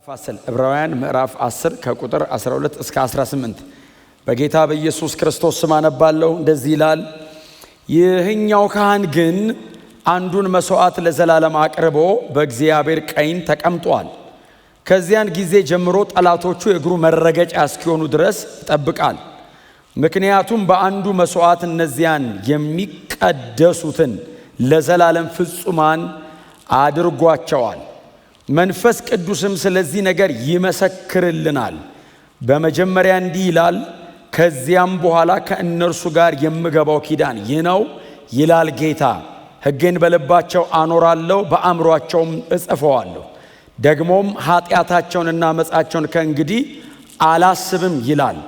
ፋሲል ዕብራውያን ምዕራፍ 10 ከቁጥር 12 እስከ 18 በጌታ በኢየሱስ ክርስቶስ ስም አነባለሁ። እንደዚህ ይላል። ይህኛው ካህን ግን አንዱን መስዋዕት ለዘላለም አቅርቦ በእግዚአብሔር ቀኝ ተቀምጧል። ከዚያን ጊዜ ጀምሮ ጠላቶቹ የእግሩ መረገጫ እስኪሆኑ ድረስ ይጠብቃል። ምክንያቱም በአንዱ መስዋዕት እነዚያን የሚቀደሱትን ለዘላለም ፍጹማን አድርጓቸዋል። መንፈስ ቅዱስም ስለዚህ ነገር ይመሰክርልናል። በመጀመሪያ እንዲህ ይላል፣ ከዚያም በኋላ ከእነርሱ ጋር የምገባው ኪዳን ይህ ነው ይላል ጌታ። ሕጌን በልባቸው አኖራለሁ፣ በአእምሮአቸውም እጽፈዋለሁ። ደግሞም ኃጢአታቸውንና ዓመፃቸውን ከእንግዲህ አላስብም ይላል።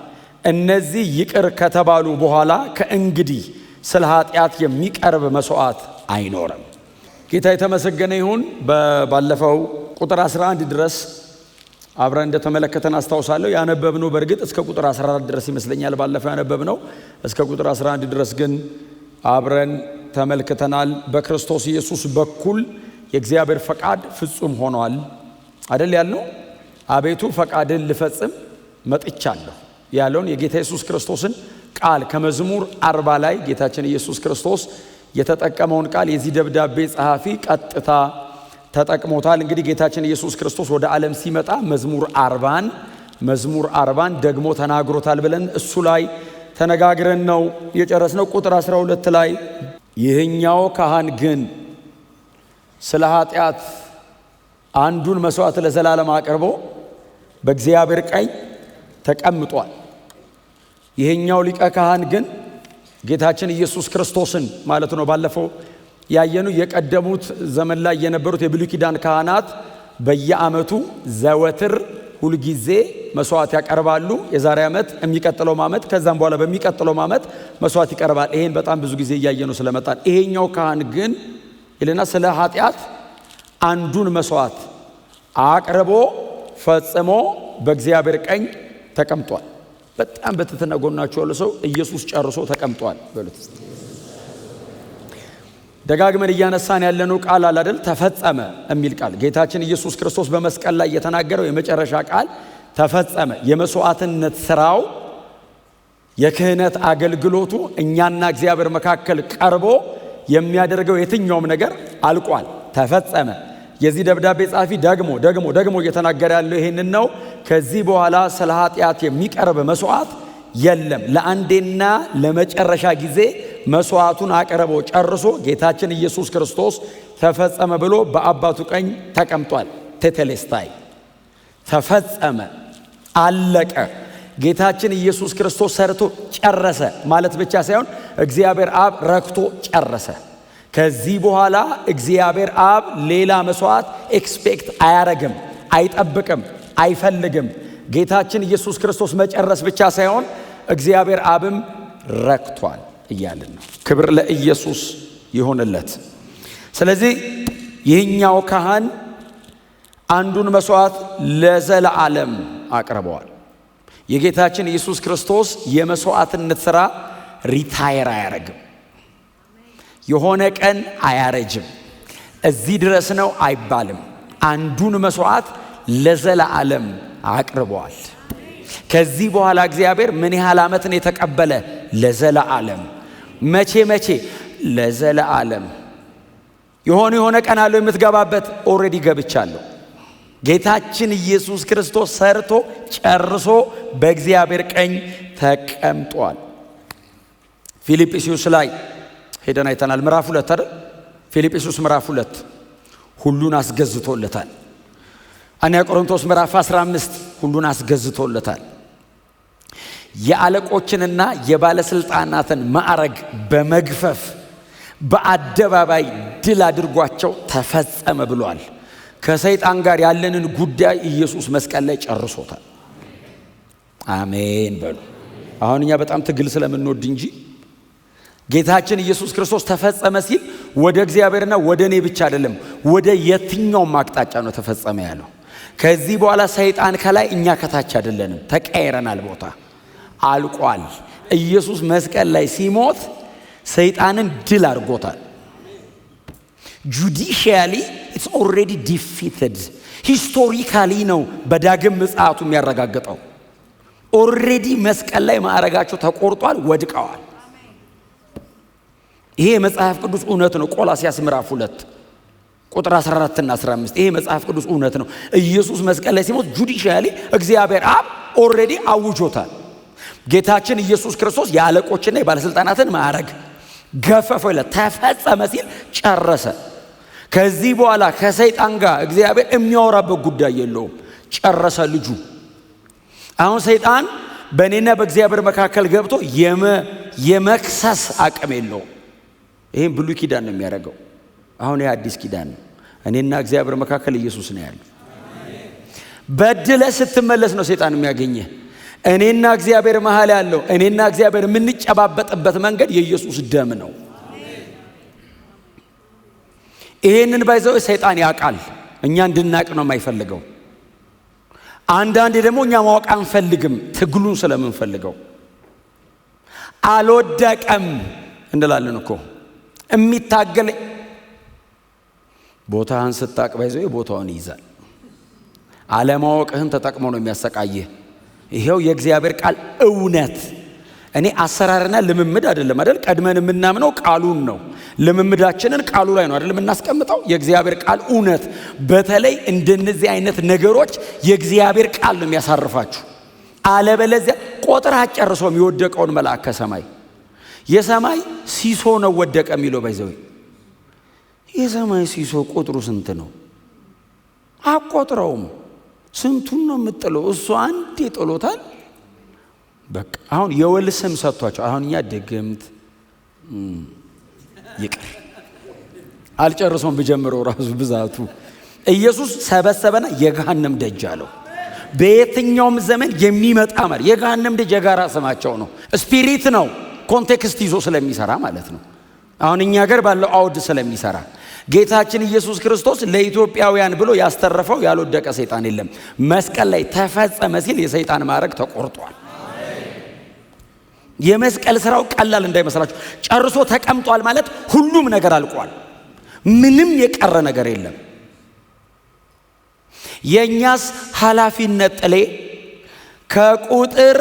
እነዚህ ይቅር ከተባሉ በኋላ ከእንግዲህ ስለ ኃጢአት የሚቀርብ መስዋዕት አይኖርም። ጌታ የተመሰገነ ይሁን። ባለፈው ቁጥር 11 ድረስ አብረን እንደተመለከተን አስታውሳለሁ። ያነበብነው በእርግጥ እስከ ቁጥር 14 ድረስ ይመስለኛል። ባለፈው ያነበብነው እስከ ቁጥር 11 ድረስ ግን አብረን ተመልክተናል። በክርስቶስ ኢየሱስ በኩል የእግዚአብሔር ፈቃድ ፍጹም ሆኗል አይደል ያልነው። አቤቱ ፈቃድን ልፈጽም መጥቻለሁ ያለውን የጌታ ኢየሱስ ክርስቶስን ቃል ከመዝሙር 40 ላይ ጌታችን ኢየሱስ ክርስቶስ የተጠቀመውን ቃል የዚህ ደብዳቤ ጸሐፊ ቀጥታ ተጠቅሞታል። እንግዲህ ጌታችን ኢየሱስ ክርስቶስ ወደ ዓለም ሲመጣ መዝሙር 40 ደግሞ ተናግሮታል ብለን እሱ ላይ ተነጋግረን ነው የጨረስነው። ቁጥር 12 ላይ ይህኛው ካህን ግን ስለ ኃጢአት አንዱን መስዋዕት ለዘላለም አቅርቦ በእግዚአብሔር ቀኝ ተቀምጧል። ይህኛው ሊቀ ካህን ግን ጌታችን ኢየሱስ ክርስቶስን ማለት ነው። ባለፈው ያየኑ የቀደሙት ዘመን ላይ የነበሩት የብሉይ ኪዳን ካህናት በየዓመቱ ዘወትር ሁልጊዜ መስዋዕት ያቀርባሉ። የዛሬ ዓመት፣ የሚቀጥለው ዓመት፣ ከዛም በኋላ በሚቀጥለው ዓመት መስዋዕት ይቀርባል። ይሄን በጣም ብዙ ጊዜ እያየኑ ስለመጣን ይሄኛው ካህን ግን ይልና ስለ ኃጢአት አንዱን መስዋዕት አቅርቦ ፈጽሞ በእግዚአብሔር ቀኝ ተቀምጧል። በጣም በትህትና ጎናችሁ ያለው ሰው ኢየሱስ ጨርሶ ተቀምጧል በሉት። ደጋግመን እያነሳን ያለነው ቃል አለ አይደል? ተፈጸመ የሚል ቃል ጌታችን ኢየሱስ ክርስቶስ በመስቀል ላይ የተናገረው የመጨረሻ ቃል ተፈጸመ። የመስዋዕትነት ስራው፣ የክህነት አገልግሎቱ እኛና እግዚአብሔር መካከል ቀርቦ የሚያደርገው የትኛውም ነገር አልቋል፣ ተፈጸመ። የዚህ ደብዳቤ ጸሐፊ ደግሞ እየተናገረ ያለው ይሄንን ነው። ከዚህ በኋላ ስለ ኃጢአት የሚቀርብ መስዋዕት የለም። ለአንዴና ለመጨረሻ ጊዜ መስዋዕቱን አቅርቦ ጨርሶ ጌታችን ኢየሱስ ክርስቶስ ተፈጸመ ብሎ በአባቱ ቀኝ ተቀምጧል። ቴቴሌስታይ ተፈጸመ፣ አለቀ። ጌታችን ኢየሱስ ክርስቶስ ሰርቶ ጨረሰ ማለት ብቻ ሳይሆን እግዚአብሔር አብ ረክቶ ጨረሰ። ከዚህ በኋላ እግዚአብሔር አብ ሌላ መስዋዕት ኤክስፔክት አያረግም፣ አይጠብቅም፣ አይፈልግም። ጌታችን ኢየሱስ ክርስቶስ መጨረስ ብቻ ሳይሆን እግዚአብሔር አብም ረክቷል እያልን ነው። ክብር ለኢየሱስ ይሆንለት። ስለዚህ ይህኛው ካህን አንዱን መስዋዕት ለዘላለም አቅርበዋል። የጌታችን ኢየሱስ ክርስቶስ የመስዋዕትነት ሥራ ሪታየር አያረግም። የሆነ ቀን አያረጅም። እዚህ ድረስ ነው አይባልም። አንዱን መስዋዕት ለዘላለም አቅርበዋል። ከዚህ በኋላ እግዚአብሔር ምን ያህል ዓመትን የተቀበለ? ለዘላለም። መቼ? ለዘላለም። የሆነ ቀን አለው የምትገባበት። ኦልሬዲ ገብቻለሁ። ጌታችን ኢየሱስ ክርስቶስ ሰርቶ ጨርሶ በእግዚአብሔር ቀኝ ተቀምጧል። ፊልጵስዩስ ላይ ሄደን አይተናል። ምዕራፍ 2 አይደል? ፊልጵስዩስ ምዕራፍ 2 ሁሉን አስገዝቶለታል። አንደኛ ቆሮንቶስ ምዕራፍ 15 ሁሉን አስገዝቶለታል። የአለቆችንና የባለስልጣናትን ማዕረግ በመግፈፍ በአደባባይ ድል አድርጓቸው ተፈጸመ ብሏል። ከሰይጣን ጋር ያለንን ጉዳይ ኢየሱስ መስቀል ላይ ጨርሶታል። አሜን በሉ። አሁን እኛ በጣም ትግል ስለምንወድ እንጂ ጌታችን ኢየሱስ ክርስቶስ ተፈጸመ ሲል ወደ እግዚአብሔርና ወደ እኔ ብቻ አይደለም፣ ወደ የትኛውም አቅጣጫ ነው ተፈጸመ ያለው። ከዚህ በኋላ ሰይጣን ከላይ፣ እኛ ከታች አይደለንም፣ ተቀይረናል ቦታ። አልቋል። ኢየሱስ መስቀል ላይ ሲሞት ሰይጣንን ድል አድርጎታል። judicially it's already defeated. ሂስቶሪካሊ ነው በዳግም ምጽአቱ የሚያረጋግጠው። ኦልሬዲ መስቀል ላይ ማዕረጋቸው ተቆርጧል፣ ወድቀዋል። ይሄ የመጽሐፍ ቅዱስ እውነት ነው። ቆላስይስ ምዕራፍ 2 ቁጥር 14 እና 15 ይሄ መጽሐፍ ቅዱስ እውነት ነው። ኢየሱስ መስቀል ላይ ሲሞት ጁዲሻሊ እግዚአብሔር አብ ኦልሬዲ አውጆታል። ጌታችን ኢየሱስ ክርስቶስ የአለቆችና የባለስልጣናትን ማዕረግ ገፈፈው ይላል። ተፈጸመ ሲል ጨረሰ። ከዚህ በኋላ ከሰይጣን ጋር እግዚአብሔር የሚያወራበት ጉዳይ የለውም። ጨረሰ ልጁ። አሁን ሰይጣን በእኔና በእግዚአብሔር መካከል ገብቶ የመክሰስ አቅም የለውም። ይህም ብሉይ ኪዳን ነው የሚያደርገው። አሁን ይህ አዲስ ኪዳን ነው። እኔና እግዚአብሔር መካከል ኢየሱስ ነው ያለው። በድለ ስትመለስ ነው ሰይጣን የሚያገኘህ። እኔና እግዚአብሔር መሃል ያለው እኔና እግዚአብሔር የምንጨባበጥበት መንገድ የኢየሱስ ደም ነው። ይሄንን ባይዘው ሰይጣን ያውቃል። እኛ እንድናቅ ነው የማይፈልገው። አንዳንዴ ደግሞ እኛ ማወቅ አንፈልግም፣ ትግሉን ስለምንፈልገው። አልወደቀም እንላለን እኮ የሚታገል ቦታህን ስታቅ ባይዘው ቦታውን ይይዛል። አለማወቅህን ተጠቅሞ ነው የሚያሰቃየህ። ይሄው የእግዚአብሔር ቃል እውነት። እኔ አሰራርና ልምምድ አይደለም አይደል? ቀድመን የምናምነው ቃሉን ነው። ልምምዳችንን ቃሉ ላይ ነው አይደል የምናስቀምጠው? የእግዚአብሔር ቃል እውነት። በተለይ እንደነዚህ አይነት ነገሮች የእግዚአብሔር ቃል ነው የሚያሳርፋችሁ። አለበለዚያ ቆጥራ ጨርሶ የሚወደቀውን መልአክ ከሰማይ የሰማይ ሲሶ ነው ወደቀ የሚለው ባይዘው። የሰማይ ሲሶ ቁጥሩ ስንት ነው? አቆጥረውም። ስንቱን ነው የምጥለው? እሱ አንድ ይጥሎታል። በቃ አሁን የወል ስም ሰጥቷቸው አሁን እኛ ድግምት ይቅር አልጨርሶም ብጀምረው ራሱ ብዛቱ። ኢየሱስ ሰበሰበና የገሃነም ደጅ አለው። በየትኛውም ዘመን የሚመጣ ማለት የገሃነም ደጅ የጋራ ስማቸው ነው። ስፒሪት ነው፣ ኮንቴክስት ይዞ ስለሚሰራ ማለት ነው። አሁን እኛ ሀገር ባለው አውድ ስለሚሰራ ጌታችን ኢየሱስ ክርስቶስ ለኢትዮጵያውያን ብሎ ያስተረፈው ያልወደቀ ሰይጣን የለም። መስቀል ላይ ተፈጸመ ሲል የሰይጣን ማዕረግ ተቆርጧል። የመስቀል ስራው ቀላል እንዳይመስላችሁ። ጨርሶ ተቀምጧል ማለት ሁሉም ነገር አልቋል። ምንም የቀረ ነገር የለም። የኛስ ኃላፊነት ጥሌ ከቁጥር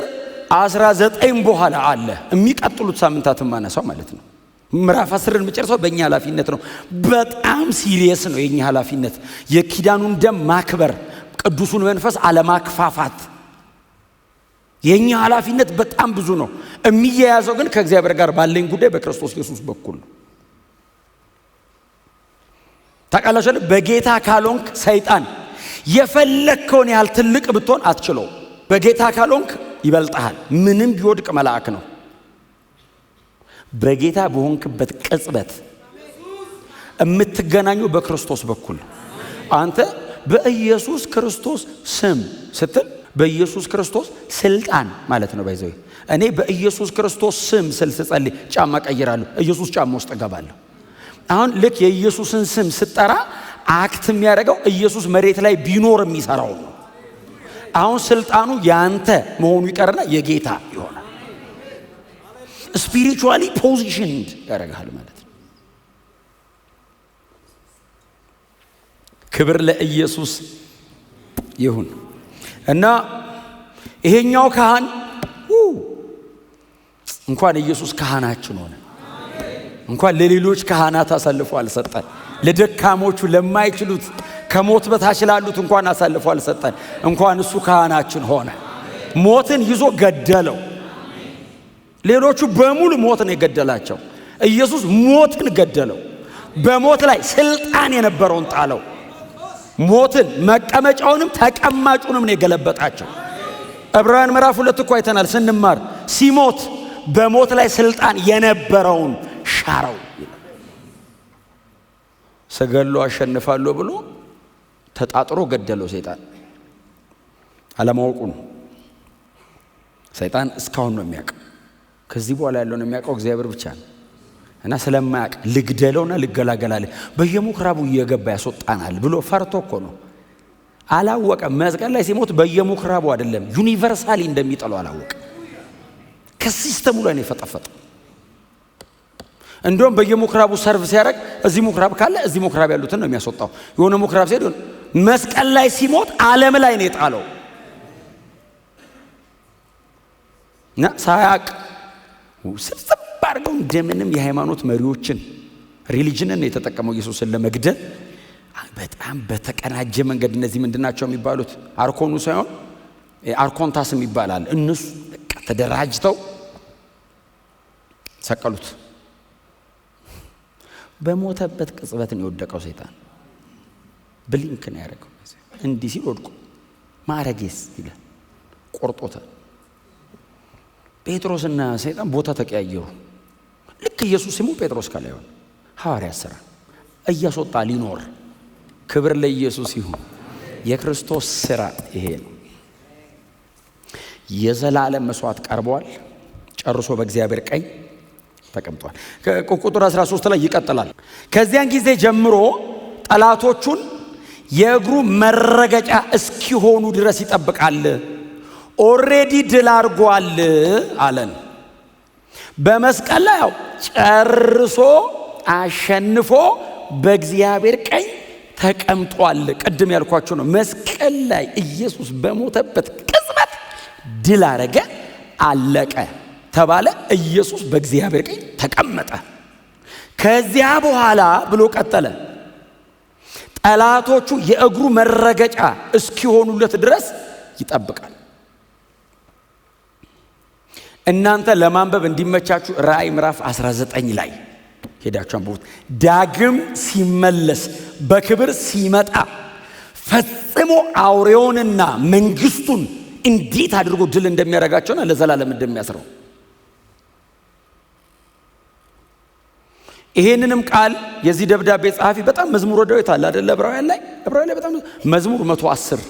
19 በኋላ አለ። የሚቀጥሉት ሳምንታት ማነሳው ማለት ነው። ምዕራፍ 10ን መጨረሻው በእኛ ኃላፊነት ነው። በጣም ሲሪየስ ነው የኛ ኃላፊነት። የኪዳኑን ደም ማክበር፣ ቅዱሱን መንፈስ አለማክፋፋት የኛ ኃላፊነት በጣም ብዙ ነው። የሚያያዘው ግን ከእግዚአብሔር ጋር ባለኝ ጉዳይ በክርስቶስ ኢየሱስ በኩል ነው። ታውቃላችሁ፣ በጌታ ካልሆንክ ሰይጣን የፈለከውን ያህል ትልቅ ብትሆን አትችለው። በጌታ ካልሆንክ ይበልጣል። ምንም ቢወድቅ መልአክ ነው። በጌታ በሆንክበት ቅጽበት የምትገናኙ በክርስቶስ በኩል። አንተ በኢየሱስ ክርስቶስ ስም ስትል በኢየሱስ ክርስቶስ ስልጣን ማለት ነው። ባይዘው እኔ በኢየሱስ ክርስቶስ ስም ስጸልይ ጫማ ቀይራለሁ፣ ኢየሱስ ጫማ ውስጥ እገባለሁ። አሁን ልክ የኢየሱስን ስም ስጠራ አክት የሚያደርገው ኢየሱስ መሬት ላይ ቢኖር የሚሰራው ነው። አሁን ስልጣኑ ያንተ መሆኑ ይቀርና የጌታ ይሆናል። ስፒሪቹዋሊ ፖዚሽንድ ያደርጋል ማለት ነው። ክብር ለኢየሱስ ይሁን። እና ይሄኛው ካህን እንኳን ኢየሱስ ካህናችን ሆነ። እንኳን ለሌሎች ካህናት አሳልፎ አልሰጠን። ለደካሞቹ ለማይችሉት ከሞት በታች ላሉት እንኳን አሳልፎ አልሰጠን። እንኳን እሱ ካህናችን ሆነ። ሞትን ይዞ ገደለው። ሌሎቹ በሙሉ ሞት ነው የገደላቸው። ኢየሱስ ሞትን ገደለው። በሞት ላይ ስልጣን የነበረውን ጣለው። ሞትን መቀመጫውንም ተቀማጩንም ነው የገለበጣቸው። ዕብራውያን ምዕራፍ 2 እኮ አይተናል ስንማር። ሲሞት በሞት ላይ ስልጣን የነበረውን ሻረው። ሰገሎ አሸንፋለሁ ብሎ ተጣጥሮ ገደለው። ሰይጣን አለማወቁ ነው። ሰይጣን እስካሁን ነው የሚያውቀው። ከዚህ በኋላ ያለውን የሚያውቀው እግዚአብሔር ብቻ ነው። እና ስለማያውቅ ልግደለውና ልገላገላለ በየሙክራቡ እየገባ ያስወጣናል ብሎ ፈርቶ እኮ ነው። አላወቀም። መስቀል ላይ ሲሞት በየሙክራቡ አይደለም ዩኒቨርሳሊ እንደሚጠለው አላወቀ። ከሲስተሙ ላይ ነው የፈጠፈጠው። እንደውም በየሙክራቡ ሰርቭ ሲያደርግ እዚህ ሙክራብ ካለ እዚህ ሙክራብ ያሉትን ነው የሚያስወጣው። የሆነ ሙክራብ ሲሄድ መስቀል ላይ ሲሞት ዓለም ላይ ነው የጣለው እና ሳያቅ ስብስብ አድርገው እንደምንም የሃይማኖት መሪዎችን ሪሊጅንን የተጠቀመው ኢየሱስን ለመግደል በጣም በተቀናጀ መንገድ። እነዚህ ምንድናቸው የሚባሉት? አርኮኑ ሳይሆን አርኮንታስ ይባላል። እነሱ በቃ ተደራጅተው ሰቀሉት። በሞተበት ቅጽበት ነው የወደቀው ሰይጣን። ብሊንክ ነው ያደረገው። እንዲህ ሲል ወድቆ ማረጌስ ይላል ቆርጦታል። ጴጥሮስና ሰይጣን ቦታ ተቀያየሩ። ልክ ኢየሱስ ሲሞት ጴጥሮስ ከላይ ሆነ። ሐዋርያት ሥራ እያስወጣ ሊኖር። ክብር ለኢየሱስ ይሁን። የክርስቶስ ሥራ ይሄ ነው። የዘላለም መስዋዕት ቀርቧል። ጨርሶ በእግዚአብሔር ቀኝ ተቀምጧል። ቁጥር 13 ላይ ይቀጥላል። ከዚያን ጊዜ ጀምሮ ጠላቶቹን የእግሩ መረገጫ እስኪሆኑ ድረስ ይጠብቃል። ኦሬዲ ድል አድርጓል አለን። በመስቀል ላይ ጨርሶ አሸንፎ በእግዚአብሔር ቀኝ ተቀምጧል። ቅድም ያልኳቸው ነው። መስቀል ላይ ኢየሱስ በሞተበት ቅጽበት ድል አረገ፣ አለቀ ተባለ። ኢየሱስ በእግዚአብሔር ቀኝ ተቀመጠ። ከዚያ በኋላ ብሎ ቀጠለ፣ ጠላቶቹ የእግሩ መረገጫ እስኪሆኑለት ድረስ ይጠብቃል። እናንተ ለማንበብ እንዲመቻችሁ ራእይ ምዕራፍ 19 ላይ ሄዳችሁ አንብቡት። ዳግም ሲመለስ በክብር ሲመጣ ፈጽሞ አውሬውንና መንግስቱን እንዴት አድርጎ ድል እንደሚያደርጋቸውና ለዘላለም እንደሚያስረው። ይሄንንም ቃል የዚህ ደብዳቤ ጸሐፊ በጣም መዝሙረ ዳዊት አለ አይደል? ዕብራውያን ላይ በጣም መዝሙር 110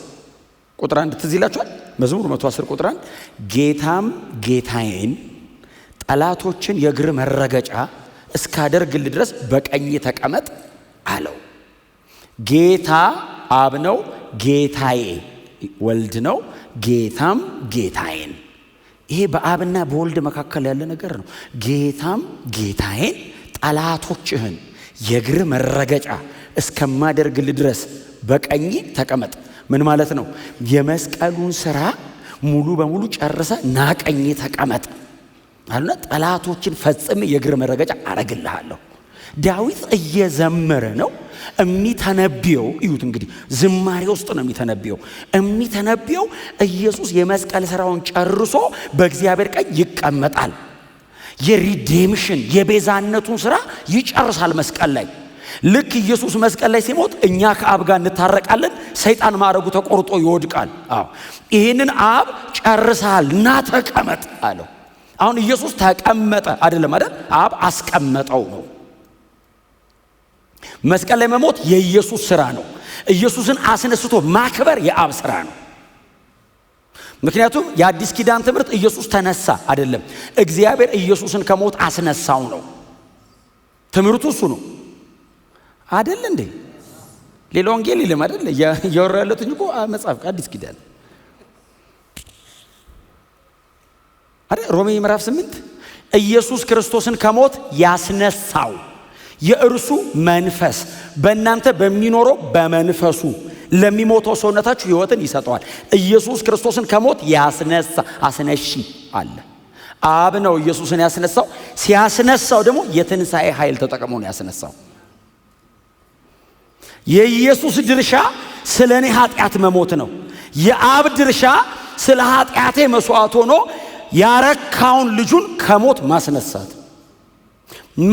ቁጥር 1 ትዝ ይላችኋል። መዝሙር 110 ቁጥር 1 ጌታም ጌታዬን ጠላቶችን የእግር መረገጫ እስካደርግል ድረስ በቀኝ ተቀመጥ አለው። ጌታ አብ ነው፣ ጌታዬ ወልድ ነው። ጌታም ጌታዬን። ይሄ በአብና በወልድ መካከል ያለ ነገር ነው። ጌታም ጌታዬን ጠላቶችህን የእግር መረገጫ እስከማደርግል ድረስ በቀኝ ተቀመጥ። ምን ማለት ነው? የመስቀሉን ስራ ሙሉ በሙሉ ጨርሰ ና ቀኝ ተቀመጥ አለ። ጠላቶችን ፈጽም የእግር መረገጫ አረግልሃለሁ። ዳዊት እየዘመረ ነው የሚተነብየው። እዩት እንግዲህ ዝማሬ ውስጥ ነው የሚተነብየው። ኢየሱስ የመስቀል ስራውን ጨርሶ በእግዚአብሔር ቀኝ ይቀመጣል። የሪዴምሽን የቤዛነቱን ስራ ይጨርሳል መስቀል ላይ። ልክ ኢየሱስ መስቀል ላይ ሲሞት እኛ ከአብ ጋር እንታረቃለን። ሰይጣን ማረጉ ተቆርጦ ይወድቃል። ይህንን አብ ጨርሳል ና ተቀመጥ አለው። አሁን ኢየሱስ ተቀመጠ አይደለም አይደል? አብ አስቀመጠው ነው። መስቀል ላይ መሞት የኢየሱስ ስራ ነው። ኢየሱስን አስነስቶ ማክበር የአብ ስራ ነው። ምክንያቱም የአዲስ ኪዳን ትምህርት ኢየሱስ ተነሳ አይደለም፣ እግዚአብሔር ኢየሱስን ከሞት አስነሳው ነው ትምህርቱ። እሱ ነው አይደል እንዴ? ሌላ ወንጌል የለም አይደል? እያወራ ያለሁት እኮ መጽሐፍ አዲስ ኪዳን አይደል? ሮሜ ምዕራፍ 8 ኢየሱስ ክርስቶስን ከሞት ያስነሳው የእርሱ መንፈስ በእናንተ በሚኖረው በመንፈሱ ለሚሞተው ሰውነታችሁ ሕይወትን ይሰጠዋል። ኢየሱስ ክርስቶስን ከሞት ያስነሳ አስነሺ አለ። አብ ነው ኢየሱስን ያስነሳው። ሲያስነሳው ደግሞ የትንሣኤ ኃይል ተጠቅሞ ነው ያስነሳው። የኢየሱስ ድርሻ ስለ እኔ ኃጢአት መሞት ነው። የአብ ድርሻ ስለ ኃጢአቴ መስዋዕት ሆኖ ያረካውን ልጁን ከሞት ማስነሳት።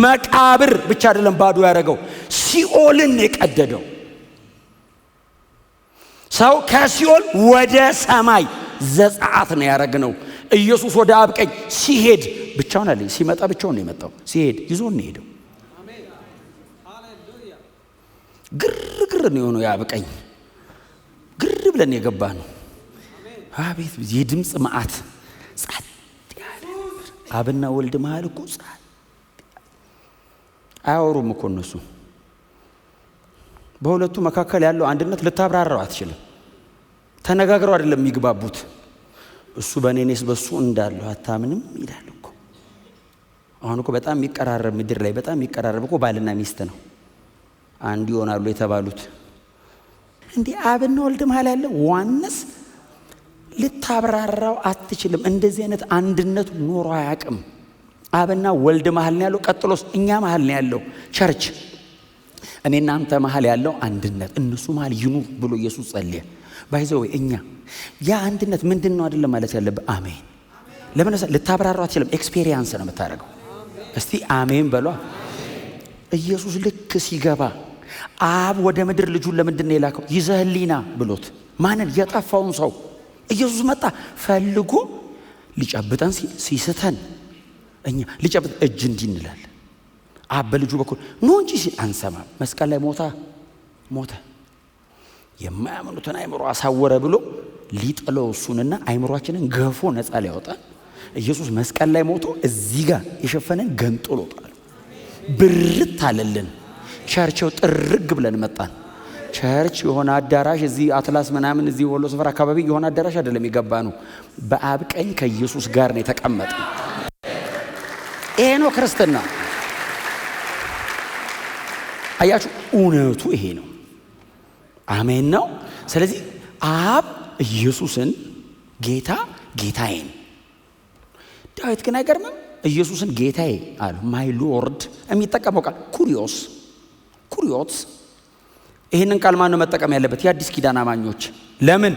መቃብር ብቻ አይደለም ባዶ ያደረገው፣ ሲኦልን የቀደደው። ሰው ከሲኦል ወደ ሰማይ ዘጻት ነው ያደረግነው። ኢየሱስ ወደ አብ ቀኝ ሲሄድ ብቻውን አለ። ሲመጣ ብቻውን ነው የመጣው። ሲሄድ ይዞን ነው ሄደው። ግርግር ነው የሆነው። የአብ ቀኝ ግር ብለን የገባ ነው። አቤት የድምፅ መዓት ጸጥ ያለ ነበር። አብና ወልድ መሃል እኮ ጸጥ አያወሩም እኮ እነሱ። በሁለቱ መካከል ያለው አንድነት ልታብራራው አትችልም። ተነጋግረው አይደለም የሚግባቡት። እሱ በእኔ እኔስ በሱ እንዳለው አታምንም ይላል እኮ። አሁን እኮ በጣም የሚቀራረብ ምድር ላይ በጣም የሚቀራረብ እኮ ባልና ሚስት ነው አንድ ይሆናሉ የተባሉት። እንዴ አብና ወልድ መሃል ያለ ዋንስ ልታብራራው አትችልም። እንደዚህ አይነት አንድነት ኖሮ አያውቅም። አብና ወልድ መሃል ነው ያለው። ቀጥሎስ እኛ መሃል ነው ያለው ቸርች። እኔና አንተ መሃል ያለው አንድነት እነሱ መሃል ይኑር ብሎ ኢየሱስ ጸለየ። ባይዘው እኛ ያ አንድነት ምንድነው አይደለም ማለት ያለብህ። አሜን። ለምን ልታብራራው አትችልም። ኤክስፒሪየንስ ነው የምታደርገው። እስቲ አሜን በሏ። ኢየሱስ ልክ ሲገባ አብ ወደ ምድር ልጁን ለምንድን ነው የላከው? ይዘህልኝና ብሎት ማንን? የጠፋውን ሰው። ኢየሱስ መጣ ፈልጎ ሊጨብጠን ሲስተን እኛ ሊጨብጥ እጅ እንዲህ እንላለን። አብ በልጁ በኩል ኖ እንጂ ሲል አንሰማም። መስቀል ላይ ሞተ የማያምኑትን አይምሮ አሳወረ ብሎ ሊጥለው እሱንና አይምሮአችንን ገፎ ነፃ ሊያወጣ ኢየሱስ መስቀል ላይ ሞቶ እዚህ ጋር የሸፈነን ገንጥሎ ጣለ። ብርት አለልን። ቸርችው ጥርግ ብለን መጣን። ቸርች የሆነ አዳራሽ እዚህ አትላስ ምናምን እዚህ ወሎ ሰፈር አካባቢ የሆነ አዳራሽ አይደለም የገባ ነው። በአብ ቀኝ ከኢየሱስ ጋር ነው የተቀመጠ። ይሄ ነው ክርስትና። አያችሁ እውነቱ ይሄ ነው። አሜን ነው። ስለዚህ አብ ኢየሱስን ጌታዬን ዳዊት ግን አይገርምም? ኢየሱስን ጌታዬ አለ። ማይ ሎርድ የሚጠቀመው ቃል ኩሪዮስ። ይህንን ቃል ማን ነው መጠቀም ያለበት? የአዲስ ኪዳን አማኞች። ለምን?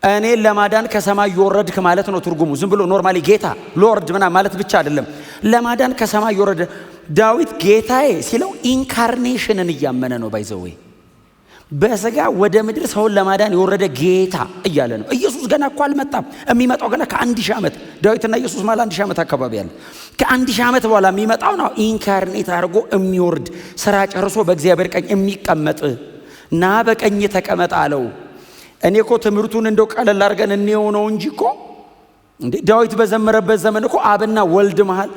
እኔን ለማዳን ከሰማይ የወረድክ ማለት ነው ትርጉሙ። ዝም ብሎ ኖርማሊ ጌታ ሎርድ ምናምን ማለት ብቻ አይደለም። ለማዳን ከሰማይ የወረደ ዳዊት ጌታዬ ሲለው ኢንካርኔሽንን እያመነ ነው። ባይዘው በስጋ ወደ ምድር ሰውን ለማዳን የወረደ ጌታ እያለ ነው። ኢየሱስ ገና እኮ አልመጣም። የሚመጣው ገና ከ1000 ዓመት ዳዊትና ኢየሱስ ማለት 1000 ዓመት አካባቢ ያለ ከ1000 ዓመት በኋላ የሚመጣው ነው። ኢንካርኔት አድርጎ የሚወርድ ስራ ጨርሶ በእግዚአብሔር ቀኝ የሚቀመጥ ና በቀኝ ተቀመጥ አለው። እኔ እኮ ትምህርቱን እንደው ቀለል አድርገን እንየው ነው እንጂ እኮ እንዴ ዳዊት በዘመረበት ዘመን እኮ አብና ወልድ መሃል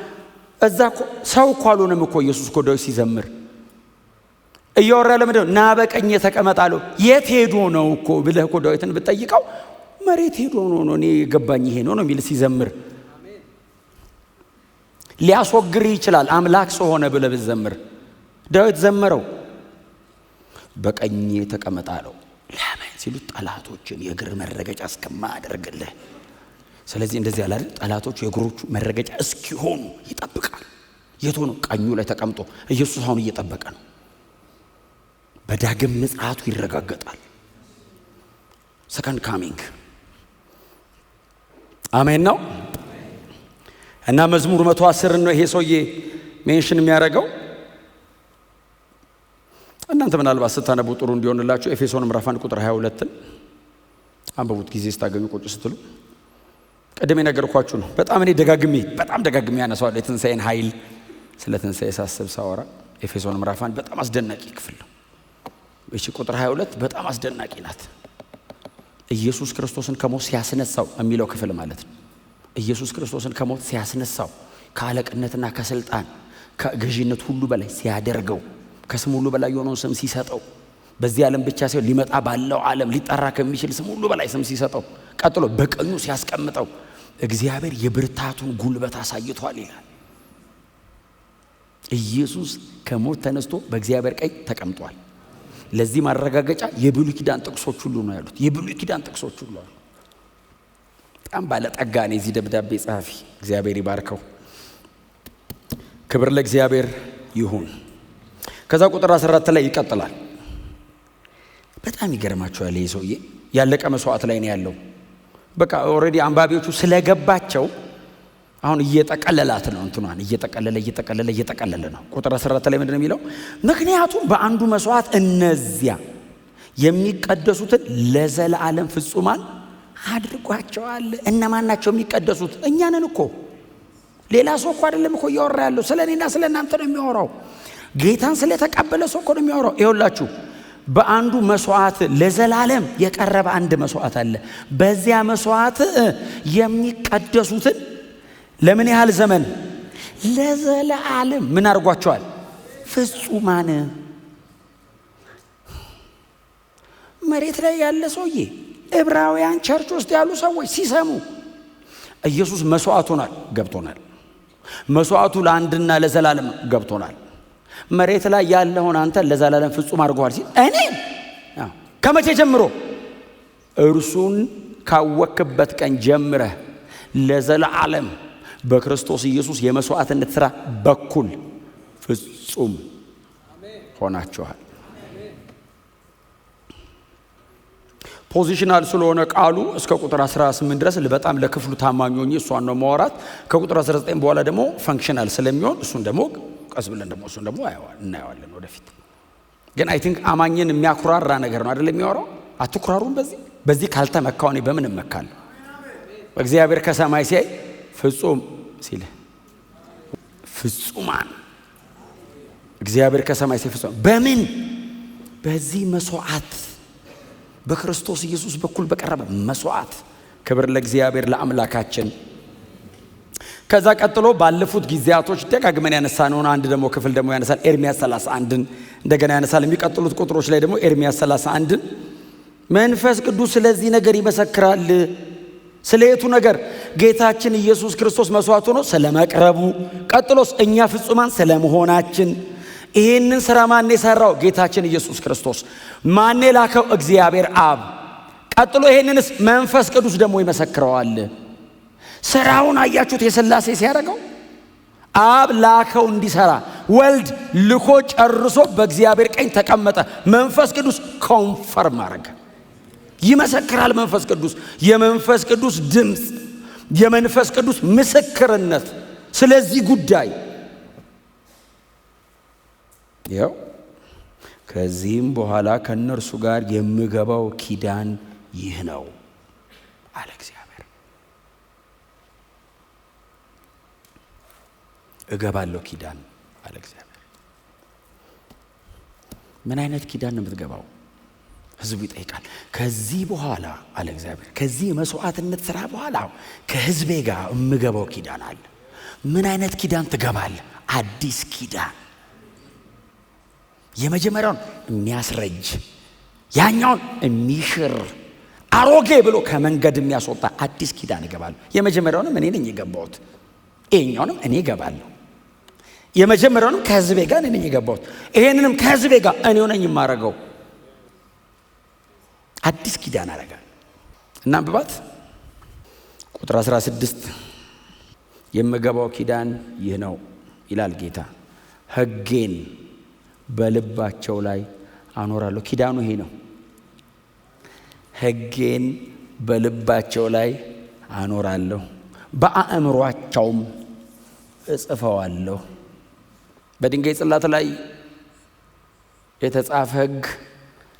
እዛ እኮ ሰው እኮ አልሆነም እኮ ኢየሱስ እኮ ዳዊት ሲዘምር እያወራ ለምንድነው ና በቀኝ ተቀመጥ አለው? የት ሄዶ ነው እኮ ብለህ እኮ ዳዊትን ብትጠይቀው መሬት ሄዶ ነው እኔ የገባኝ ይሄ ነው የሚል ሲዘምር ሊያስወግር ይችላል። አምላክ ሰው ሆነ ብለህ ብትዘምር ዳዊት ዘመረው በቀኝ ተቀመጥ አለው። ለምን ሲሉት ጠላቶችን የእግር መረገጫ እስከማደርግልህ። ስለዚህ እንደዚህ ያለ ጠላቶቹ የእግሮቹ መረገጫ እስኪሆኑ ይጠብቃል። የት ሆኖ? ቀኙ ላይ ተቀምጦ። ኢየሱስ አሁን እየጠበቀ ነው። በዳግም ምጽአቱ ይረጋገጣል። ሰከንድ ካሚንግ። አሜን ነው። እና መዝሙር 110 ነው ይሄ ሰውዬ ሜንሽን የሚያደርገው። እናንተ ምናልባት ስታነቡ ጥሩ እንዲሆንላችሁ ኤፌሶን ምዕራፍ 1 ቁጥር 22 አንብቡት ጊዜ ስታገኙ ቁጭ ስትሉ። ቀደም የነገርኳችሁ ነው። በጣም እኔ ደጋግሜ ያነሳዋለሁ የትንሣኤን ኃይል። ስለ ትንሣኤ ሳስብ ሳወራ ኤፌሶን ምዕራፍ 1 በጣም አስደናቂ ክፍል ነው። እቺ ቁጥር 22 በጣም አስደናቂ ናት። ኢየሱስ ክርስቶስን ከሞት ሲያስነሳው የሚለው ክፍል ማለት ነው። ኢየሱስ ክርስቶስን ከሞት ሲያስነሳው ከአለቅነትና ከስልጣን ከገዢነት ሁሉ በላይ ሲያደርገው ከስም ሁሉ በላይ የሆነውን ስም ሲሰጠው በዚህ ዓለም ብቻ ሳይሆን ሊመጣ ባለው ዓለም ሊጠራ ከሚችል ስም ሁሉ በላይ ስም ሲሰጠው ቀጥሎ በቀኙ ሲያስቀምጠው እግዚአብሔር የብርታቱን ጉልበት አሳይቷል ይላል። ኢየሱስ ከሞት ተነስቶ በእግዚአብሔር ቀኝ ተቀምጧል። ለዚህ ማረጋገጫ የብሉይ ኪዳን ጥቅሶች ሁሉ ነው ያሉት። የብሉይ ኪዳን ጥቅሶች ሁሉ አሉ። በጣም ባለጠጋ ነው የዚህ ደብዳቤ ጸሐፊ። እግዚአብሔር ይባርከው። ክብር ለእግዚአብሔር ይሁን። ከዛ ቁጥር 14 ላይ ይቀጥላል። በጣም ይገርማቸዋል። ይሄ ሰውዬ ያለቀ መስዋዕት ላይ ነው ያለው። በቃ ኦሬዲ አንባቢዎቹ ስለገባቸው አሁን እየጠቀለላት ነው። እንትኗን እየጠቀለለ ነው። ቁጥር 14 ላይ ምንድነው የሚለው? ምክንያቱም በአንዱ መስዋዕት እነዚያ የሚቀደሱትን ለዘላለም ፍጹማን አድርጓቸዋል። እነማን ናቸው የሚቀደሱት? እኛ ነን እኮ። ሌላ ሰው እኮ አይደለም እኮ እያወራ ያለው። ስለኔና ስለናንተ ነው የሚያወራው። ጌታን ስለተቀበለ ሰው እኮ ነው የሚያወራው። ይኸውላችሁ በአንዱ መስዋዕት ለዘላለም የቀረበ አንድ መስዋዕት አለ። በዚያ መስዋዕት የሚቀደሱትን ለምን ያህል ዘመን? ለዘላለም ምን አድርጓቸዋል? ፍጹማን። መሬት ላይ ያለ ሰውዬ ዕብራውያን ቸርች ውስጥ ያሉ ሰዎች ሲሰሙ ኢየሱስ መስዋዕት ሆኗል፣ ገብቶናል። መስዋዕቱ ለአንድና ለዘላለም ገብቶናል። መሬት ላይ ያለውን አንተ ለዘላለም ፍጹም አድርጓል ሲል እኔ ከመቼ ጀምሮ? እርሱን ካወክበት ቀን ጀምረህ ለዘላለም በክርስቶስ ኢየሱስ የመስዋዕትነት ሥራ በኩል ፍጹም ሆናችኋል። ፖዚሽናል ስለሆነ ቃሉ እስከ ቁጥር 18 ድረስ በጣም ለክፍሉ ታማኝ ሆኜ እሷን ነው ማወራት። ከቁጥር 19 በኋላ ደግሞ ፈንክሽናል ስለሚሆን እሱን ደግሞ ቀስ ብለን ደግሞ እሱን ደግሞ እናየዋለን ወደፊት። ግን አይ ቲንክ አማኝን የሚያኩራራ ነገር ነው አይደል የሚያወራው። አትኩራሩም በዚህ ካልተመካው እኔ በምን እመካለሁ? እግዚአብሔር ከሰማይ ሲያይ ፍጹም ሲል ፍጹማን እግዚአብሔር ከሰማይ ሲያይ ፍጹም በምን? በዚህ መስዋዕት በክርስቶስ ኢየሱስ በኩል በቀረበ መስዋዕት። ክብር ለእግዚአብሔር ለአምላካችን። ከዛ ቀጥሎ ባለፉት ጊዜያቶች ደጋግመን ያነሳነውን አንድ ደግሞ ክፍል ደግሞ ያነሳል። ኤርምያስ 31ን እንደገና ያነሳል። የሚቀጥሉት ቁጥሮች ላይ ደግሞ ኤርምያስ 31ን መንፈስ ቅዱስ ስለዚህ ነገር ይመሰክራል። ስለ የቱ ነገር? ጌታችን ኢየሱስ ክርስቶስ መስዋዕት ሆኖ ስለመቅረቡ። ቀጥሎስ እኛ ፍጹማን ስለመሆናችን። ይህንን ሥራ ማን የሠራው? ጌታችን ኢየሱስ ክርስቶስ። ማን የላከው? እግዚአብሔር አብ። ቀጥሎ ይህንንስ መንፈስ ቅዱስ ደግሞ ይመሰክረዋል። ሥራውን አያችሁት? የሥላሴ ሲያደርገው አብ ላከው እንዲሠራ፣ ወልድ ልኮ ጨርሶ በእግዚአብሔር ቀኝ ተቀመጠ። መንፈስ ቅዱስ ኮንፈርም አረገ፣ ይመሰክራል። መንፈስ ቅዱስ የመንፈስ ቅዱስ ድምፅ፣ የመንፈስ ቅዱስ ምስክርነት ስለዚህ ጉዳይ ያው ከዚህም በኋላ ከነርሱ ጋር የምገባው ኪዳን ይህ ነው አለ እግዚአብሔር። እገባለሁ ኪዳን አለ እግዚአብሔር። ምን አይነት ኪዳን ነው የምትገባው? ህዝቡ ይጠይቃል። ከዚህ በኋላ አለ እግዚአብሔር፣ ከዚህ መስዋዕትነት ሥራ በኋላ ከህዝቤ ጋር የምገባው ኪዳን አለ። ምን አይነት ኪዳን ትገባለህ? አዲስ ኪዳን። የመጀመሪያውን የሚያስረጅ፣ ያኛውን የሚሽር፣ አሮጌ ብሎ ከመንገድ የሚያስወጣ አዲስ ኪዳን እገባለሁ። የመጀመሪያውንም እኔ ነኝ የገባሁት፣ ይሄኛውንም እኔ እገባለሁ። የመጀመሪያውንም ከህዝቤ ጋር እኔ ነኝ የገባሁት፣ ይሄንንም ከህዝቤ ጋር እኔው ነኝ የማረገው። አዲስ ኪዳን አረጋል እና አንብባት ቁጥር 16 የምገባው ኪዳን ይህ ነው ይላል ጌታ፣ ሕጌን በልባቸው ላይ አኖራለሁ። ኪዳኑ ይሄ ነው። ሕጌን በልባቸው ላይ አኖራለሁ፣ በአእምሯቸውም እጽፈዋለሁ። በድንጋይ ጽላት ላይ የተጻፈ ሕግ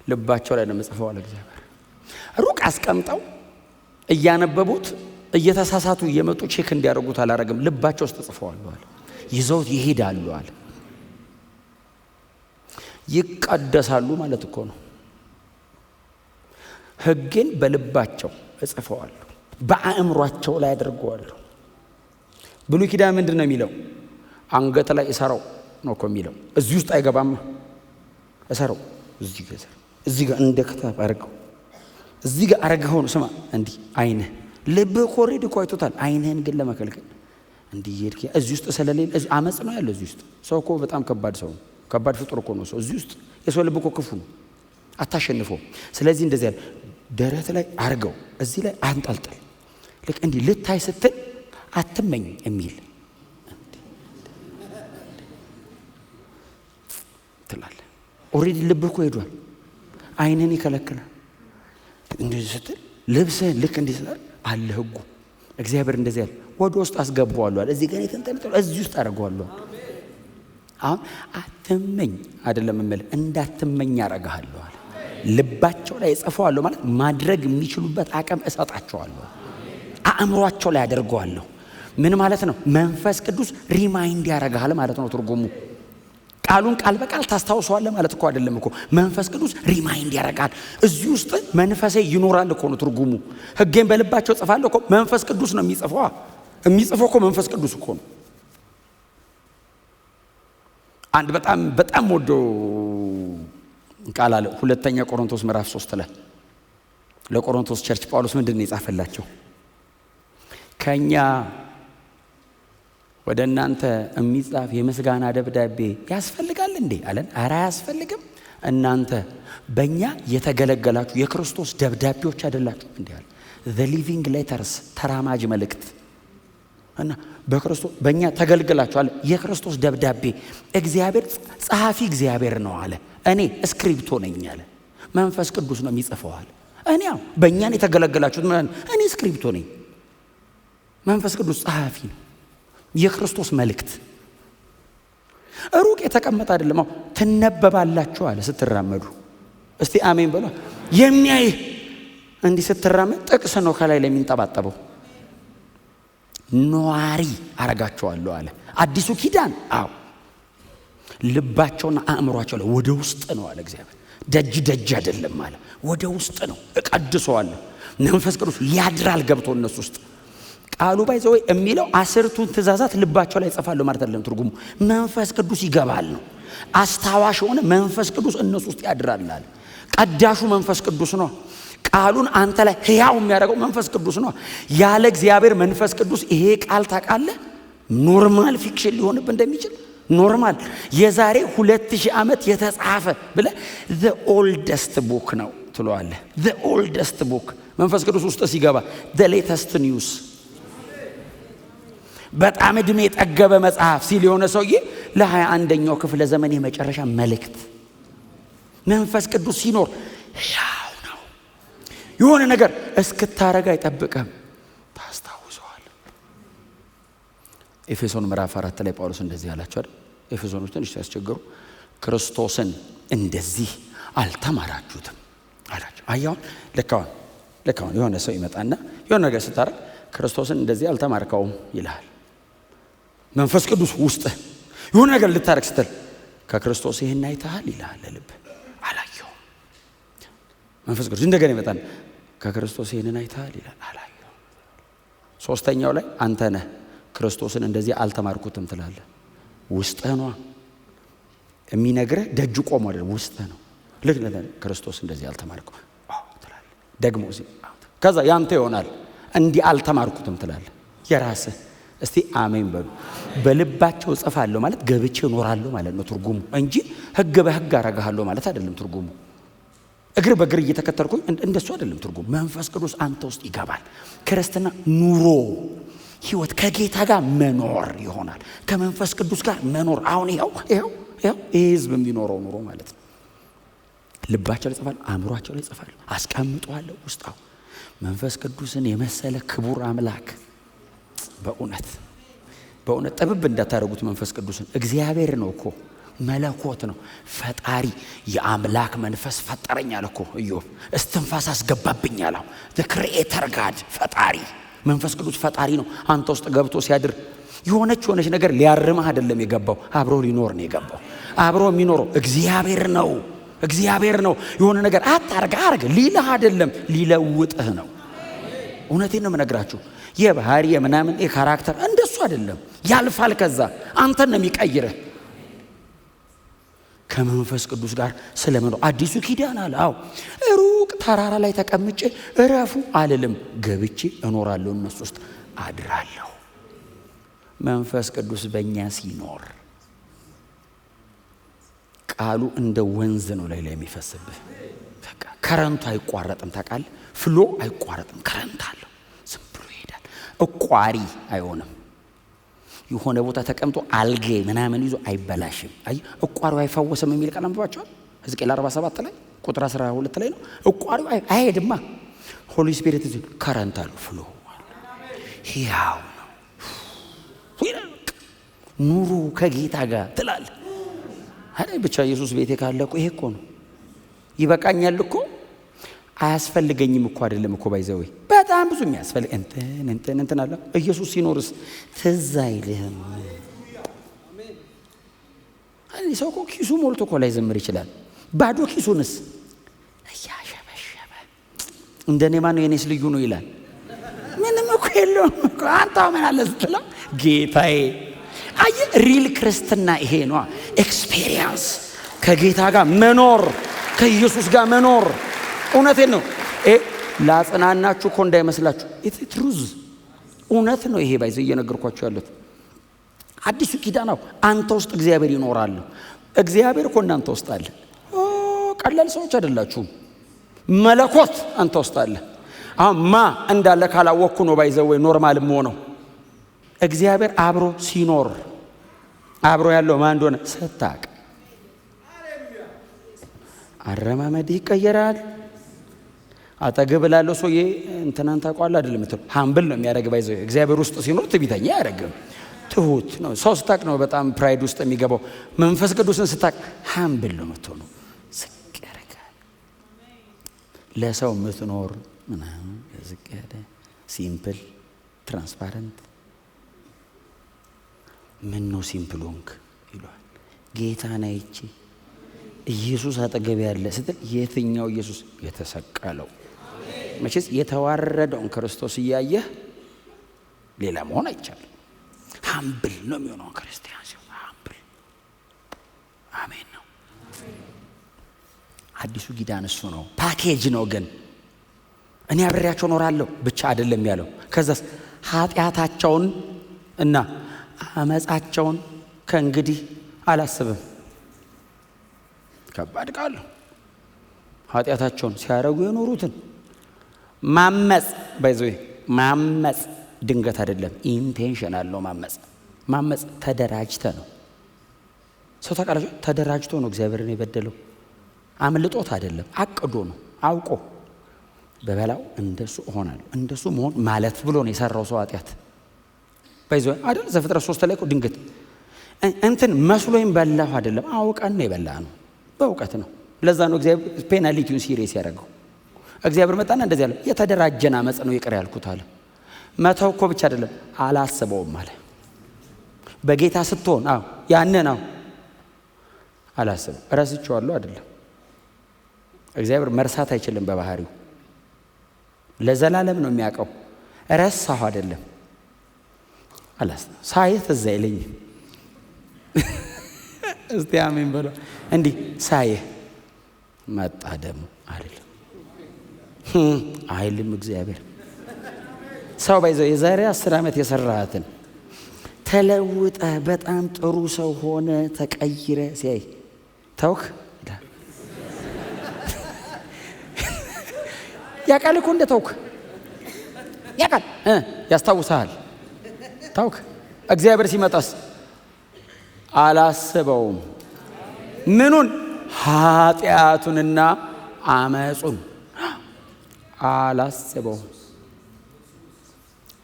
ልባቸው ላይ ነው የምጽፈው አለ እግዚአብሔር። ሩቅ አስቀምጠው እያነበቡት እየተሳሳቱ እየመጡ ቼክ እንዲያደርጉት አላረግም። ልባቸው ውስጥ ጽፈዋለሁ አለ። ይዘውት ይሄዳሉ አለ። ይቀደሳሉ ማለት እኮ ነው። ሕጌን በልባቸው እጽፈዋለሁ፣ በአእምሯቸው ላይ አድርገዋለሁ። ብሉይ ኪዳን ምንድን ነው የሚለው? አንገት ላይ እሰረው ነው እኮ የሚለው። እዚህ ውስጥ አይገባም። እሰረው እዚህ ጋር እንደ ክታብ አርገው፣ እዚህ ጋር አረገው ነው። ስማ እንዲህ አይንህ ልብህ ኮሪድ እኮ አይቶታል። አይንህን ግን ለመከልከል እንዲህ ይሄድ። እዚህ ውስጥ ስለሌለ አመጽ ነው ያለው። እዚህ ውስጥ ሰው እኮ በጣም ከባድ ሰው ነው፣ ከባድ ፍጡር እኮ ነው ሰው። እዚህ ውስጥ የሰው ልብ እኮ ክፉ ነው፣ አታሸንፈው። ስለዚህ እንደዚህ ያለ ደረት ላይ አርገው፣ እዚህ ላይ አንጠልጥል። ልክ እንዲህ ልታይ ስትል አትመኝ የሚል ትላለህ። ኦሬዲ ልብህ እኮ ሄዷል። አይንህን ይከለክላል። እንደዚህ ስትል ልብስህን ልክ እንዲህ ስላል አለ ሕጉ። እግዚአብሔር እንደዚህ ያለ ወደ ውስጥ አስገባዋለሁ አለ። እዚህ ጋር የተንጠለጠለ እዚህ ውስጥ አደርገዋለሁ። አሁን አትመኝ አይደለም እምልህ፣ እንዳትመኝ አደርግሃለሁ አለ። ልባቸው ላይ እጽፈዋለሁ ማለት ማድረግ የሚችሉበት አቅም እሰጣቸዋለሁ። አእምሯቸው ላይ አደርገዋለሁ። ምን ማለት ነው? መንፈስ ቅዱስ ሪማይንድ ያደርግሃል ማለት ነው ትርጉሙ። ቃሉን ቃል በቃል ታስታውሰዋለህ ማለት እኮ አይደለም እኮ። መንፈስ ቅዱስ ሪማይንድ ያደርጋል። እዚህ ውስጥ መንፈሴ ይኖራል እኮ ነው ትርጉሙ። ሕጌን በልባቸው ጽፋለሁ እኮ መንፈስ ቅዱስ ነው የሚጽፈው። የሚጽፈው እኮ መንፈስ ቅዱስ እኮ ነው። አንድ በጣም ወዶ ቃል አለ። ሁለተኛ ቆሮንቶስ ምዕራፍ 3 ላይ ለቆሮንቶስ ቸርች ጳውሎስ ምንድን ነው የጻፈላቸው? ከኛ ወደ እናንተ የሚጻፍ የምስጋና ደብዳቤ ያስፈልጋል እንዴ አለን። ኧረ አያስፈልግም። እናንተ በእኛ የተገለገላችሁ የክርስቶስ ደብዳቤዎች አይደላችሁ እንዴ አለ። the living letters ተራማጅ መልእክት እና በክርስቶስ በእኛ ተገልግላችኋል። የክርስቶስ ደብዳቤ እግዚአብሔር ጸሐፊ እግዚአብሔር ነው አለ። እኔ እስክሪፕቶ ነኝ አለ። መንፈስ ቅዱስ ነው የሚጽፈው አለ። እኔ በእኛን የተገለገላችሁት እኔ እስክሪፕቶ ነኝ። መንፈስ ቅዱስ ጸሐፊ ነው። የክርስቶስ መልእክት ሩቅ የተቀመጠ አይደለም። ትነበባላችሁ አለ ስትራመዱ። እስቲ አሜን በሉ። የሚያይ እንዲህ ስትራመድ ጥቅስ ነው ከላይ ለሚንጠባጠበው። ነዋሪ አረጋቸዋለሁ አለ። አዲሱ ኪዳን ልባቸውና አእምሯቸው ላይ ወደ ውስጥ ነው አለ እግዚአብሔር። ደጅ አይደለም አለ፣ ወደ ውስጥ ነው። እቀድሰዋለሁ። መንፈስ ቅዱስ ያድራል ገብቶ እነሱ ውስጥ። ቃሉ ባይዘው የሚለው 10ቱን ትእዛዛት ልባቸው ላይ ጽፋለሁ ማለት አይደለም ትርጉሙ። መንፈስ ቅዱስ ይገባል ነው። አስታዋሽ ሆነ መንፈስ ቅዱስ እነሱ ውስጥ ያድራል አለ። ቀዳሹ መንፈስ ቅዱስ ነው። ቃሉን አንተ ላይ ሕያው የሚያደርገው መንፈስ ቅዱስ ነው። ያለ እግዚአብሔር መንፈስ ቅዱስ ይሄ ቃል ታውቃለህ ኖርማል ፊክሽን ሊሆንብህ እንደሚችል ኖርማል የዛሬ 2000 ዓመት የተጻፈ ብለህ the oldest book ነው ትለዋለህ። the oldest book መንፈስ ቅዱስ ውስጥ ሲገባ the latest news በጣም እድሜ የጠገበ መጽሐፍ ሲል የሆነ ሰውዬ ለ21ኛው ክፍለ ዘመን የመጨረሻ መልእክት። መንፈስ ቅዱስ ሲኖር ሕያው ነው። የሆነ ነገር እስክታረጋ አይጠብቅም፣ ታስታውሰዋል። ኤፌሶን ምዕራፍ 4 ላይ ጳውሎስ እንደዚህ ያላቸው አይደል? ኤፌሶኖች ትንሽ ሲያስቸግሩ ክርስቶስን እንደዚህ አልተማራችሁትም አላቸው። አያው ለካውን የሆነ ሰው ይመጣና የሆነ ነገር ስታረግ ክርስቶስን እንደዚህ አልተማርከውም ይላል። መንፈስ ቅዱስ ውስጥ የሆነ ነገር ልታረግ ስትል ከክርስቶስ ይሄን አይተሃል ይላል። ልብ አላየውም። መንፈስ ቅዱስ እንደገና ይመጣል። ከክርስቶስ ይሄንን አይተሃል ይላል። አላየውም። ሶስተኛው ላይ አንተ ነህ ክርስቶስን እንደዚህ አልተማርኩትም ትላለህ። ውስጥህ ነው የሚነግርህ። ደጅ ቆሞ አይደል፣ ውስጥህ ነው። ልክ ክርስቶስ እንደዚህ አልተማርኩም ትላለህ። ደግሞ ከዛ ያንተ ይሆናል። እንዲህ አልተማርኩትም ትላለህ። የራስህ እስቲ አሜን በሉ። በልባቸው ጽፋለሁ ማለት ገብቼ እኖራለሁ ማለት ነው ትርጉሙ እንጂ ህግ በህግ አረጋለሁ ማለት አይደለም ትርጉሙ። እግር በእግር እየተከተልኩኝ እንደሱ አይደለም ትርጉሙ። መንፈስ ቅዱስ አንተ ውስጥ ይገባል። ክርስትና ኑሮ ህይወት ከጌታ ጋር መኖር ይሆናል። ከመንፈስ ቅዱስ ጋር መኖር። አሁን ይሄው ህዝብ የሚኖረው ኑሮ ማለት ነው። ልባቸው ላይ ጽፋለሁ፣ አእምሯቸው ላይ ጽፋለሁ፣ አስቀምጠዋለሁ ውስጣው መንፈስ ቅዱስን የመሰለ ክቡር አምላክ በእውነት ጥብብ እንዳታረጉት። መንፈስ ቅዱስን እግዚአብሔር ነው እኮ መለኮት ነው ፈጣሪ። የአምላክ መንፈስ ፈጠረኝ አለ እኮ ኢዮብ። እስትንፋስ አስገባብኝ አለው። the creator god ፈጣሪ መንፈስ ቅዱስ ፈጣሪ ነው። አንተ ውስጥ ገብቶ ሲያድር የሆነች ነገር ሊያርምህ አይደለም የገባው፣ አብሮ ሊኖር ነው የገባው። አብሮ የሚኖረው እግዚአብሔር ነው። የሆነ ነገር አታርግ ሊልህ አይደለም ሊለውጥህ ነው። እውነቴን ነው የምነግራችሁ። የባህሪ የምናምን የካራክተር እንደሱ አይደለም። ያልፋል። ከዛ አንተን ነው የሚቀይርህ። ከመንፈስ ቅዱስ ጋር ስለመኖር አዲሱ ኪዳን አለ። ሩቅ ተራራ ላይ ተቀምጬ እረፉ አልልም፣ ገብቼ እኖራለሁ፣ እነሱ ውስጥ አድራለሁ። መንፈስ ቅዱስ በእኛ ሲኖር ቃሉ እንደ ወንዝ ነው ላይ የሚፈስብህ። በቃ ከረንቱ አይቋረጥም። ታውቃለህ፣ ፍሎ አይቋረጥም። ከረንት አለው፣ ዝም ብሎ ይሄዳል። እቋሪ አይሆንም። የሆነ ቦታ ተቀምጦ አልጌ ምናምን ይዞ አይበላሽም። አይ እቋሪው አይፈወስም የሚል ቃል አንብባችኋል? ሕዝቅኤል 47 ላይ ቁጥር 12 ላይ ነው። እቋሪው አይሄድማ። ሆሊ ስፒሪት እዚህ ከረንት አለው፣ ፍሎ ሕያው ነው። ኑሩ ከጌታ ጋር ትላለህ። አይ ብቻ ኢየሱስ ቤቴ ካለ እኮ ይሄ እኮ ነው ይበቃኛል እኮ አያስፈልገኝም እኮ አይደለም እኮ ባይዘው በጣም ብዙ የሚያስፈልግ እንትን አለ። ኢየሱስ ሲኖርስ ትዝ አይልህም? አሜን። ሰው እኮ ኪሱ ሞልቶ እኮ ላይ ዘምር ይችላል። ባዶ ኪሱንስ እያሸበሸበ እንደኔ ማን ነው የኔስ ልዩ ነው ይላል። ምንም እኮ የለውም እኮ አንተ ምን አለ ስትለው ጌታዬ። አይ ሪል ክርስትና ይሄ ነው። ኤክስፒሪየንስ ከጌታ ጋር መኖር፣ ከኢየሱስ ጋር መኖር። እውነቴን ነው። ላጽናናችሁ እኮ እንዳይመስላችሁ ትሩዝ እውነት ነው። ይሄ ባይዘ እየነገርኳችሁ ያሉት አዲሱ ኪዳን ነው። አንተ ውስጥ እግዚአብሔር ይኖራል። እግዚአብሔር እኮ እናንተ ውስጥ አለ። ቀላል ሰዎች አይደላችሁም። መለኮት አንተ ውስጥ አለ። አሁን ማ እንዳለ ካላወቅኩ ነው ባይዘው ወይ ኖርማል ሆነው እግዚአብሔር አብሮ ሲኖር አብሮ ያለው ማን እንደሆነ ስታቅ አረማመድ ይቀየራል። አጠገብ ላለው ሰውዬ እንትናን ታውቀዋለህ አይደለም የምትለው ሃምብል ነው የሚያደርግ። ባይዘው እግዚአብሔር ውስጥ ሲኖር ትዕቢተኛ አያደርግም። ትሁት ነው። ሰው ስታቅ ነው በጣም ፕራይድ ውስጥ የሚገባው። መንፈስ ቅዱስን ስታቅ ሃምብል ነው የምትሆነው። ዝቅ ያደርጋል። ለሰው የምትኖር ምናምን ዝቅ ያለ ሲምፕል ትራንስፓረንት። ምን ነው ሲምፕል ሆንክ ይሏል። ጌታን አይቼ ኢየሱስ አጠገብ ያለ ስትል የትኛው ኢየሱስ? የተሰቀለው። መቼስ የተዋረደውን ክርስቶስ እያየህ ሌላ መሆን አይቻልም። ሃምብል ነው የሚሆነው ክርስቲያን ሲሆን ሃምብል። አሜን ነው። አዲሱ ኪዳን እሱ ነው። ፓኬጅ ነው። ግን እኔ አብሬያቸው እኖራለሁ ብቻ አይደለም ያለው። ከዛስ ኃጢአታቸውን እና አመፃቸውን ከእንግዲህ አላስብም። ከባድ ቃል ነው። ኃጢአታቸውን ሲያረጉ የኖሩትን ማመፅ ባይዘው ማመፅ ድንገት አይደለም፣ ኢንቴንሽናል ነው። ማመፅ ተደራጅተ ነው። ሰው ታውቃለህ፣ ተደራጅቶ ነው እግዚአብሔርን የበደለው። አምልጦት አይደለም፣ አቅዶ ነው። አውቆ በበላው እንደሱ እሆናለሁ እንደሱ መሆን ማለት ብሎ ነው የሰራው ሰው ኃጢአት ባይዘው አይደል። ዘፍጥረት 3 ላይ እኮ ድንገት እንትን መስሎኝ በላሁ አይደለም፣ አውቀን ነው የበላ ነው። በእውቀት ነው። ለዛ ነው እግዚአብሔር ፔናልቲውን ሲሪየስ ያደረገው። እግዚአብሔር መጣና እንደዚህ አለ፣ የተደራጀን አመፅ ነው ይቅር ያልኩት አለ። መተው እኮ ብቻ አይደለም አላስበውም አለ። በጌታ ስትሆን ያንን አላስበው ረስቼዋለሁ አይደለም። እግዚአብሔር መርሳት አይችልም በባህሪው። ለዘላለም ነው የሚያውቀው። ረሳሁ አይደለም ሳይት እዛ አይለኝም። እስቲ አሜን በሉ። እንዲህ ሳይህ መጣ ደግሞ አይደለም አይልም እግዚአብሔር። ሰው ባይዘው የዛሬ 10 ዓመት የሰራሃትን ተለውጠ በጣም ጥሩ ሰው ሆነ ተቀይረ ሲያይ ተውክ ያቃል እኮ እንደ ተውክ ያቃል ያስታውሳል። ተውክ። እግዚአብሔር ሲመጣስ አላስበውም። ምኑን? ኃጢአቱንና አመፁን አላስበውም።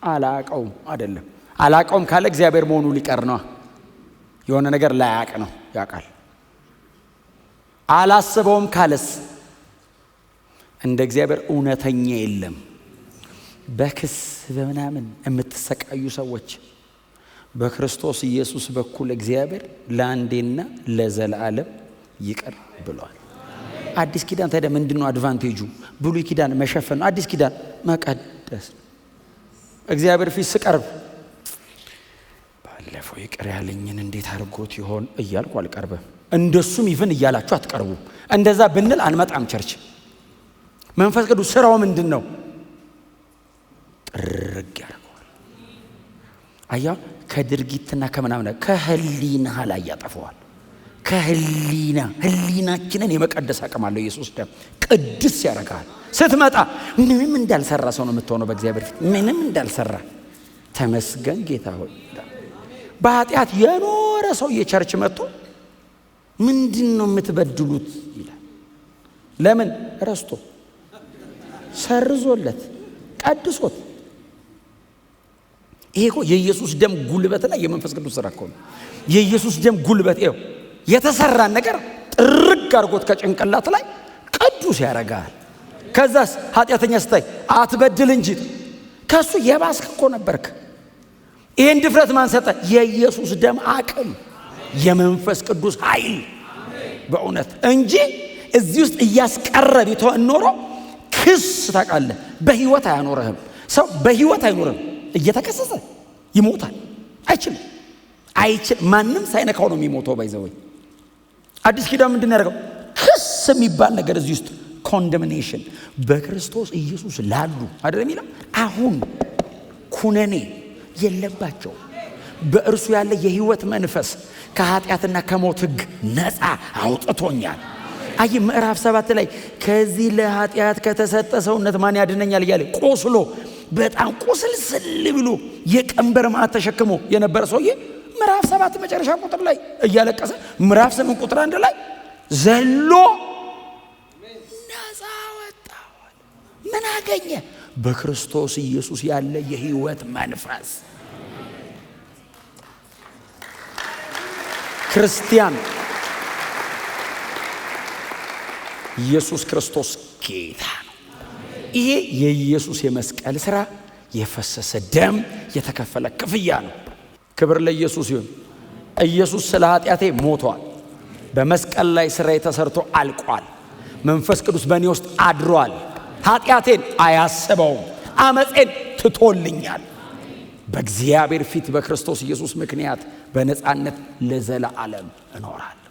አላቀውም አይደለም። አላቀውም ካለ እግዚአብሔር መሆኑ ሊቀር ነው። የሆነ ነገር ላያቅ ነው። ያቃል። አላስበውም ካለስ እንደ እግዚአብሔር እውነተኛ የለም። በክስ በምናምን የምትሰቃዩ ሰዎች በክርስቶስ ኢየሱስ በኩል እግዚአብሔር ለአንዴና ለዘላለም ይቅር ብሏል። አዲስ ኪዳን ታዲያ ምንድነው አድቫንቴጁ? ብሉይ ኪዳን መሸፈን ነው። አዲስ ኪዳን መቀደስ ነው። እግዚአብሔር ፊት ስቀርብ ባለፈው ይቅር ያለኝን እንዴት አድርጎት ይሆን እያልኩ አልቀርብም። እንደሱም ይፍን እያላችሁ አትቀርቡ። እንደዛ ብንል አንመጣም ቸርች። መንፈስ ቅዱስ ስራው ምንድን ነው? ጥርግ ያደርገዋል። አያ ከድርጊትና ከምናምን ከህሊና ላይ ያጠፈዋል። ህሊናችንን የመቀደስ አቅም አለው ኢየሱስ ደም። ቅድስ ያደርጋል። ስትመጣ ምንም እንዳልሰራ ሰው ነው የምትሆነው በእግዚአብሔር ፊት። ምንም እንዳልሰራ ተመስገን ጌታ ሆይ። በኃጢአት የኖረ ሰው የቸርች መጥቶ ምንድን ነው የምትበድሉት ይላል። ለምን? ረስቶ ሰርዞለት ቀድሶት። ይሄ እኮ የኢየሱስ ደም ጉልበትና የመንፈስ ቅዱስ ስራ እኮ ነው። የኢየሱስ ደም ጉልበት ይኸው የተሰራን ነገር ጥርግ አድርጎት ከጭንቅላት ላይ ቅዱስ ያደርጋል። ከዛስ ኃጢአተኛ ስታይ አትበድል እንጂ ከሱ የባስክ እኮ ነበርክ። ይሄን ድፍረት ማን ሰጠ? የኢየሱስ ደም አቅም፣ የመንፈስ ቅዱስ ኃይል በእውነት እንጂ እዚህ ውስጥ እያስቀረ ቢተው ኖሮ ክስ ታውቃለህ፣ በህይወት አያኖርህም። ሰው በህይወት አይኖርም፣ እየተከሰሰ ይሞታል። አይችልም። ማንም ሳይነካው ነው የሚሞተው። ባይዘወይ አዲስ ኪዳን ምንድን ያደርገው? ክስ የሚባል ነገር እዚህ ውስጥ ኮንደምኔሽን በክርስቶስ ኢየሱስ ላሉ አይደለም የሚለው። አሁን ኩነኔ የለባቸው። በእርሱ ያለ የህይወት መንፈስ ከኃጢአትና ከሞት ህግ ነፃ አውጥቶኛል። አይ ምዕራፍ 7 ላይ ከዚህ ለኃጢአት ከተሰጠ ሰውነት ማን ያድነኛል እያለ ቆስሎ በጣም ቁስልስል ብሎ የቀንበር ማዕት ተሸክሞ የነበረ ሰውዬ ምዕራፍ 7 መጨረሻ ቁጥር ላይ እያለቀሰ ምዕራፍ 8 ቁጥር 1 ላይ ዘሎ ነፃ ወጣ። ምን አገኘ? በክርስቶስ ኢየሱስ ያለ የሕይወት መንፈስ። ክርስቲያን ኢየሱስ ክርስቶስ ጌታ ነው። ይሄ የኢየሱስ የመስቀል ሥራ የፈሰሰ ደም የተከፈለ ክፍያ ነው። ክብር ለኢየሱስ ይሁን። ኢየሱስ ስለ ኃጢአቴ ሞቷል። በመስቀል ላይ ሥራዬ ተሰርቶ አልቋል። መንፈስ ቅዱስ በእኔ ውስጥ አድሯል። ኃጢአቴን አያስበውም። አመፄን ትቶልኛል። በእግዚአብሔር ፊት በክርስቶስ ኢየሱስ ምክንያት በነፃነት ለዘላለም እኖራለሁ።